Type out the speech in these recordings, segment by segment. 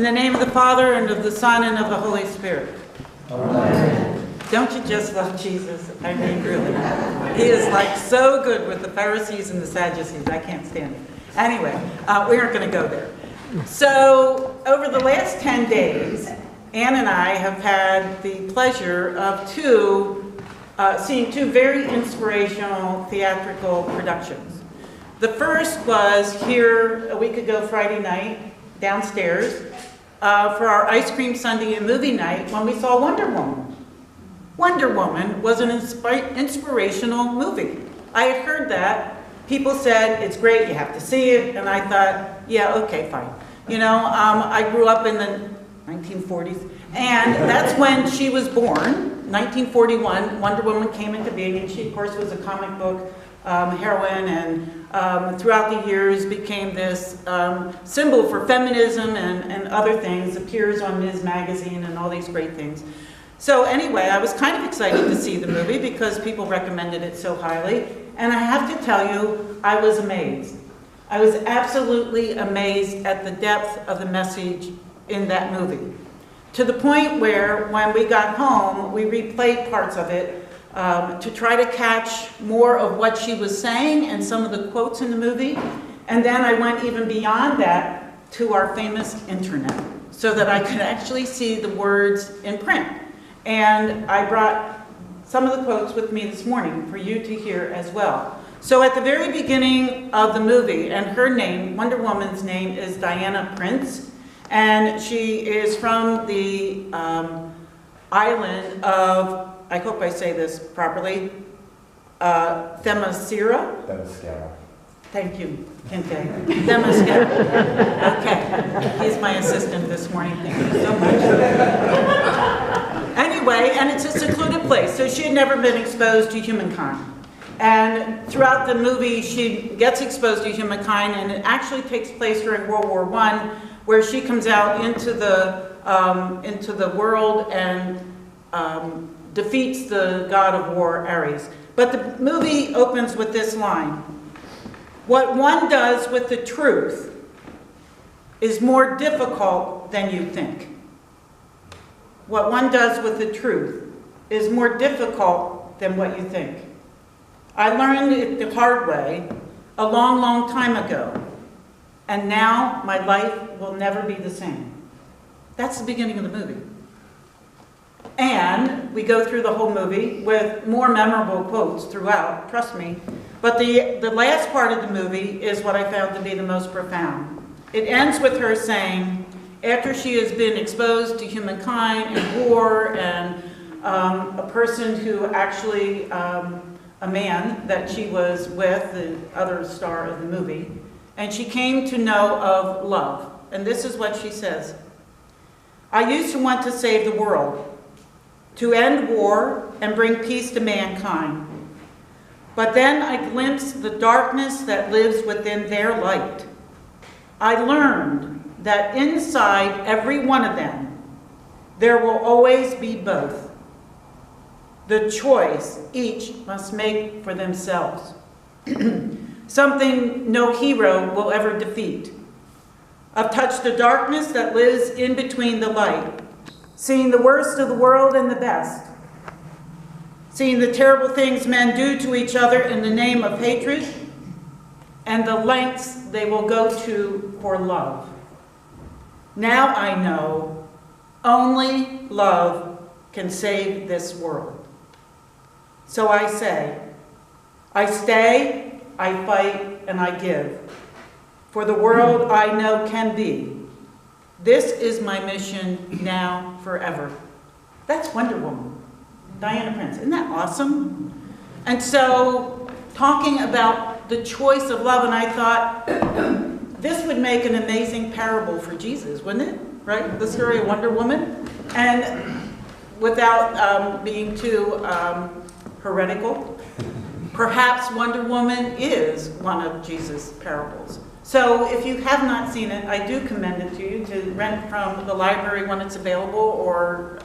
In the name of the Father, and of the Son, and of the Holy Spirit. Amen. Don't you just love Jesus? I mean, really. He is like so good with the Pharisees and the Sadducees. I can't stand it. Anyway, we aren't going to go there. So, over the last 10 days, Ann and I have had the pleasure of seeing two very inspirational theatrical productions. The first was here a week ago Friday night, downstairs, for our Ice Cream Sunday and movie night when we saw Wonder Woman. Wonder Woman was an inspirational movie. I had heard that. People said, it's great, you have to see it, and I thought, yeah, okay, fine. You know, I grew up in the 1940s, and that's when she was born. 1941, Wonder Woman came into being, and she, of course, was a comic book heroine, and throughout the years became this symbol for feminism and other things, appears on Ms. Magazine and all these great things. So anyway, I was kind of excited to see the movie because people recommended it so highly, and I have to tell you, I was amazed. I was absolutely amazed at the depth of the message in that movie. To the point where, when we got home, we replayed parts of it to try to catch more of what she was saying and some of the quotes in the movie. And then I went even beyond that to our famous internet so that I could actually see the words in print. And I brought some of the quotes with me this morning for you to hear as well. So at the very beginning of the movie, and her name, Wonder Woman's name, is Diana Prince, and she is from the island of, I hope I say this properly, Themyscira? Themyscira. Thank you, Kente. Themyscira. Okay, he's my assistant this morning. Thank you so much. Anyway, and it's a secluded place, so she had never been exposed to humankind. And throughout the movie, she gets exposed to humankind, and it actually takes place during World War I, where she comes out into the world and defeats the god of war, Ares. But the movie opens with this line: "What one does with the truth is more difficult than you think." What one does with the truth is more difficult than what you think. I learned it the hard way a long, long time ago, and now my life will never be the same. That's the beginning of the movie. And we go through the whole movie with more memorable quotes throughout, trust me. But the last part of the movie is what I found to be the most profound. It ends with her saying, after she has been exposed to humankind and war and a person who actually, a man that she was with, the other star of the movie, and she came to know of love. And this is what she says: "I used to want to save the world, to end war and bring peace to mankind. But then I glimpsed the darkness that lives within their light. I learned that inside every one of them, there will always be both. The choice each must make for themselves. Something no hero will ever defeat. I've touched the darkness that lives in between the light, seeing the worst of the world and the best, seeing the terrible things men do to each other in the name of hatred, and the lengths they will go to for love. Now I know only love can save this world. So I say, I stay, I fight, and I give. For the world I know can be. This is my mission now, forever." That's Wonder Woman, Diana Prince. Isn't that awesome? And so, talking about the choice of love, and I thought, this would make an amazing parable for Jesus, wouldn't it? Right? The story of Wonder Woman. And without being too heretical, perhaps Wonder Woman is one of Jesus' parables. So if you have not seen it, I do commend it to you to rent from the library when it's available, or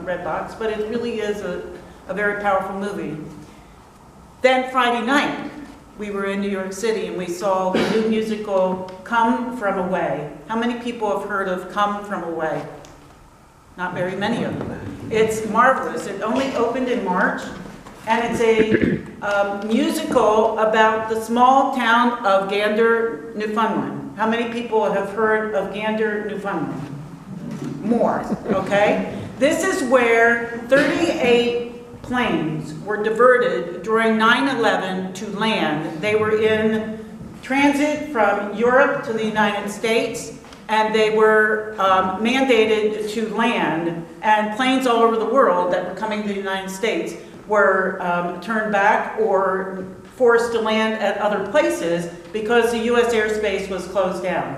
Redbox, but it really is a very powerful movie. Then Friday night, we were in New York City and we saw the new musical Come From Away. How many people have heard of Come From Away? Not very many of them. It's marvelous. It only opened in March, and it's a musical about the small town of Gander, Newfoundland. How many people have heard of Gander, Newfoundland? More, okay? This is where 38 planes were diverted during 9/11 to land. They were in transit from Europe to the United States, and they were mandated to land, and planes all over the world that were coming to the United States were turned back or forced to land at other places because the U.S. airspace was closed down.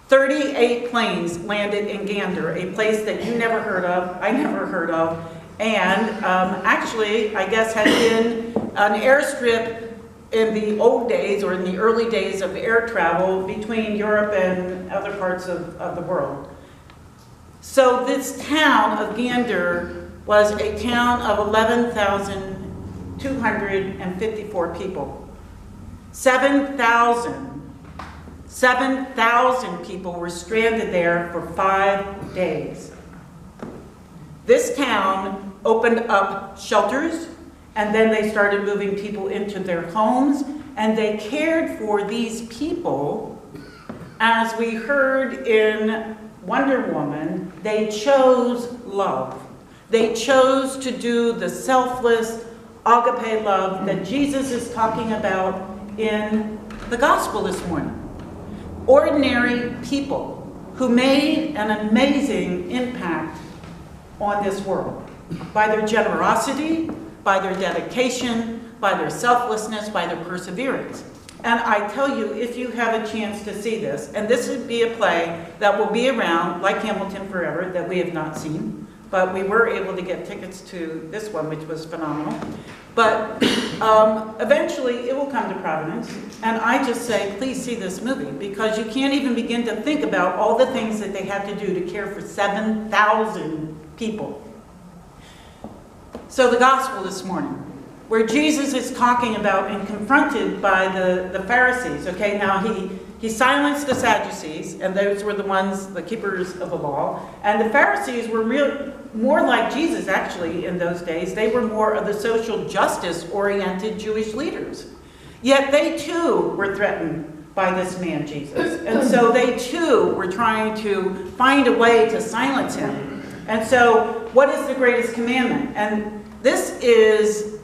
38 planes landed in Gander, a place that you never heard of, I never heard of, and actually, I guess, had been an airstrip in the old days or in the early days of air travel between Europe and other parts of the world. So this town of Gander was a town of 11,254 people. 7,000 people were stranded there for 5 days. This town opened up shelters, and then they started moving people into their homes, and they cared for these people. As we heard in Wonder Woman, they chose love. They chose to do the selfless agape love that Jesus is talking about in the gospel this morning. Ordinary people who made an amazing impact on this world by their generosity, by their dedication, by their selflessness, by their perseverance. And I tell you, if you have a chance to see this, and this would be a play that will be around, like Hamilton Forever, that we have not seen, but we were able to get tickets to this one, which was phenomenal. But eventually it will come to Providence, and I just say, please see this movie, because you can't even begin to think about all the things that they had to do to care for 7,000 people. So the gospel this morning, where Jesus is talking about and confronted by the Pharisees, okay, now he silenced the Sadducees, and those were the ones, the keepers of the law, and the Pharisees were more like Jesus actually in those days. They were more of the social justice oriented Jewish leaders. Yet they too were threatened by this man Jesus, and so they too were trying to find a way to silence him. And so, what is the greatest commandment? And this is,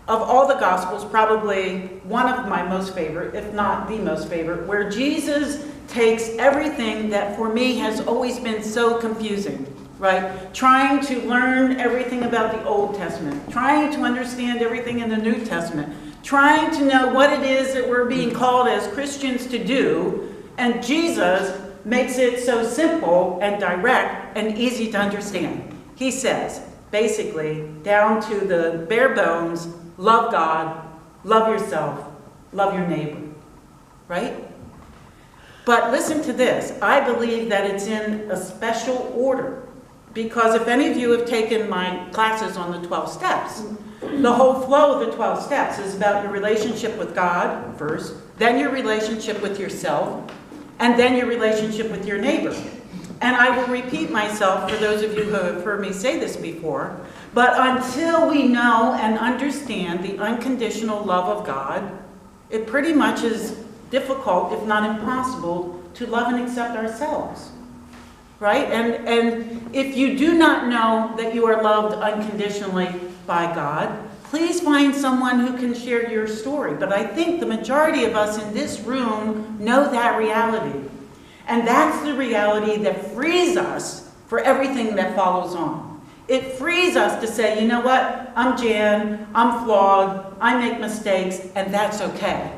of all the Gospels, probably one of my most favorite, if not the most favorite, where Jesus takes everything that for me has always been so confusing, right? Trying to learn everything about the Old Testament, trying to understand everything in the New Testament, trying to know what it is that we're being called as Christians to do, and Jesus makes it so simple and direct and easy to understand. He says, basically, down to the bare bones, love God, love yourself, love your neighbor, right? But listen to this. I believe that it's in a special order, because if any of you have taken my classes on the 12 steps, the whole flow of the 12 steps is about your relationship with God first, then your relationship with yourself, and then your relationship with your neighbor. And I will repeat myself for those of you who have heard me say this before, but until we know and understand the unconditional love of God, it pretty much is difficult, if not impossible, to love and accept ourselves, right? And if you do not know that you are loved unconditionally by God, please find someone who can share your story. But I think the majority of us in this room know that reality. And that's the reality that frees us for everything that follows on. It frees us to say, you know what, I'm Jan, I'm flawed, I make mistakes, and that's okay.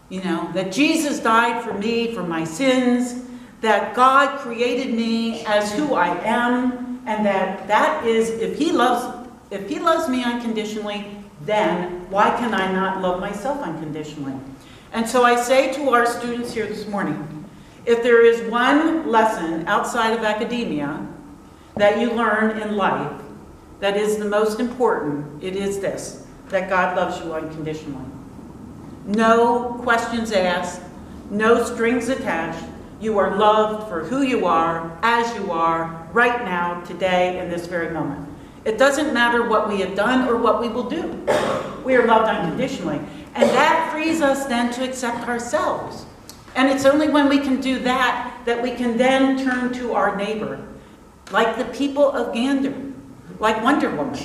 You know, that Jesus died for me, for my sins, that God created me as who I am, and that is, if He loves me unconditionally, then why can I not love myself unconditionally? And so I say to our students here this morning, if there is one lesson outside of academia that you learn in life that is the most important, it is this, that God loves you unconditionally. no questions asked, no strings attached. You are loved for who you are, as you are, right now, today, in this very moment. It doesn't matter what we have done or what we will do. We are loved unconditionally. And that frees us then to accept ourselves. And it's only when we can do that that we can then turn to our neighbor, like the people of Gander, like Wonder Woman,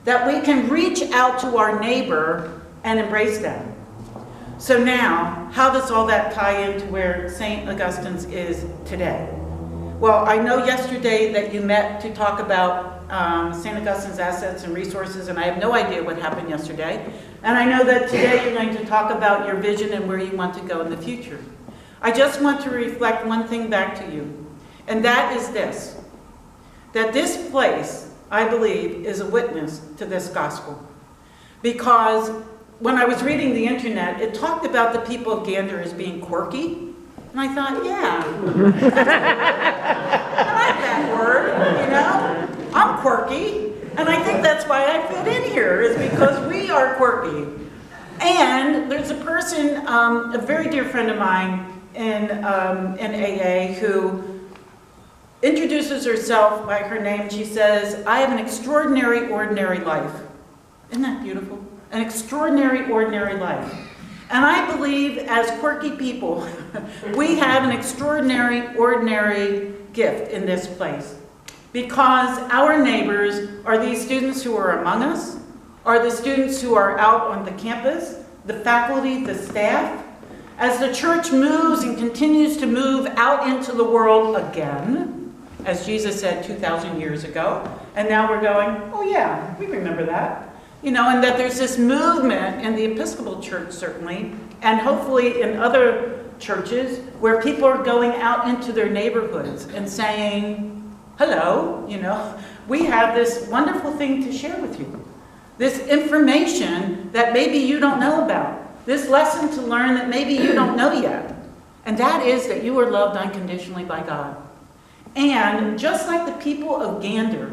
that we can reach out to our neighbor and embrace them. So now, how does all that tie into where St. Augustine's is today? Well, I know yesterday that you met to talk about St. Augustine's assets and resources, and I have no idea what happened yesterday. And I know that today you're going to talk about your vision and where you want to go in the future. I just want to reflect one thing back to you, and that is this, that this place, I believe, is a witness to this gospel. Because when I was reading the internet, it talked about the people of Gander as being quirky. And I thought, yeah, I like that word, you know? I'm quirky, and I think that's why I fit in here, is because we are quirky. And there's a person, a very dear friend of mine in AA, who introduces herself by her name. She says, I have an extraordinary, ordinary life. Isn't that beautiful? An extraordinary, ordinary life. And I believe as quirky people, we have an extraordinary, ordinary gift in this place. Because our neighbors are these students who are among us, are the students who are out on the campus, the faculty, the staff. As the church moves and continues to move out into the world again, as Jesus said 2,000 years ago, and now we're going, oh yeah, we remember that. You know, and that there's this movement in the Episcopal Church, certainly, and hopefully in other churches, where people are going out into their neighborhoods and saying, hello, you know, we have this wonderful thing to share with you. This information that maybe you don't know about. This lesson to learn that maybe you don't know yet. And that is that you are loved unconditionally by God. And just like the people of Gander,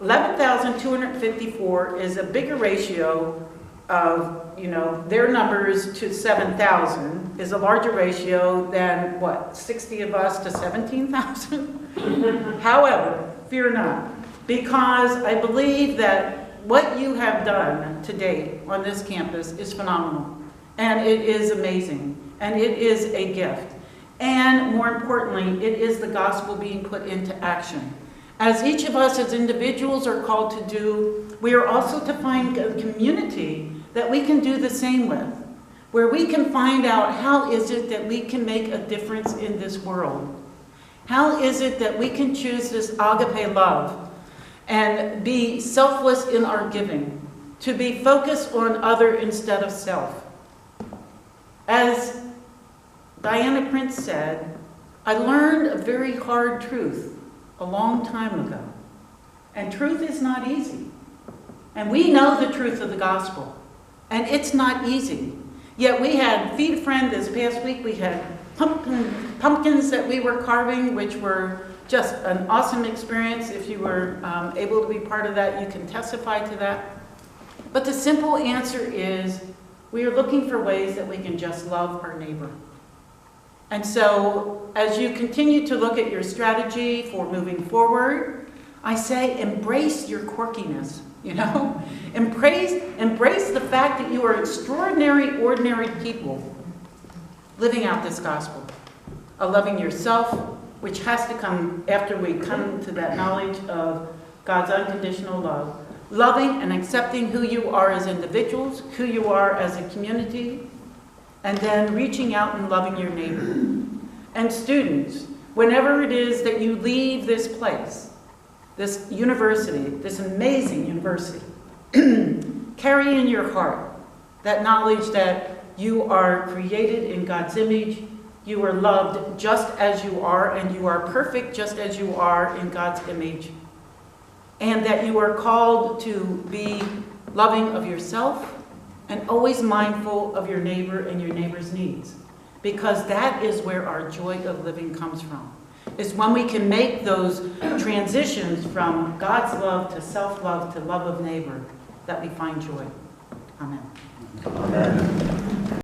11,254 is a bigger ratio of, you know, their numbers to 7,000 is a larger ratio than, what, 60 of us to 17,000? However, fear not, because I believe that what you have done to date on this campus is phenomenal, and it is amazing, and it is a gift. And more importantly, it is the gospel being put into action. As each of us as individuals are called to do, we are also to find a community that we can do the same with, where we can find out how is it that we can make a difference in this world. How is it that we can choose this agape love and be selfless in our giving, to be focused on other instead of self. As Diana Prince said, I learned a very hard truth a long time ago. And truth is not easy. And we know the truth of the gospel. And it's not easy. Yet we had Feed a Friend this past week. We had pumpkins that we were carving, which were just an awesome experience. If you were able to be part of that, you can testify to that. But the simple answer is we are looking for ways that we can just love our neighbor. And so, as you continue to look at your strategy for moving forward, I say embrace your quirkiness, you know? Embrace the fact that you are extraordinary, ordinary people living out this gospel of loving yourself, which has to come after we come to that knowledge of God's unconditional love. Loving and accepting who you are as individuals, who you are as a community, and then reaching out and loving your neighbor. And students, whenever it is that you leave this place, this university, this amazing university, carry in your heart that knowledge that you are created in God's image, you are loved just as you are, and you are perfect just as you are in God's image, and that you are called to be loving of yourself and always mindful of your neighbor and your neighbor's needs. Because that is where our joy of living comes from. It's when we can make those transitions from God's love to self-love to love of neighbor that we find joy. Amen. Amen.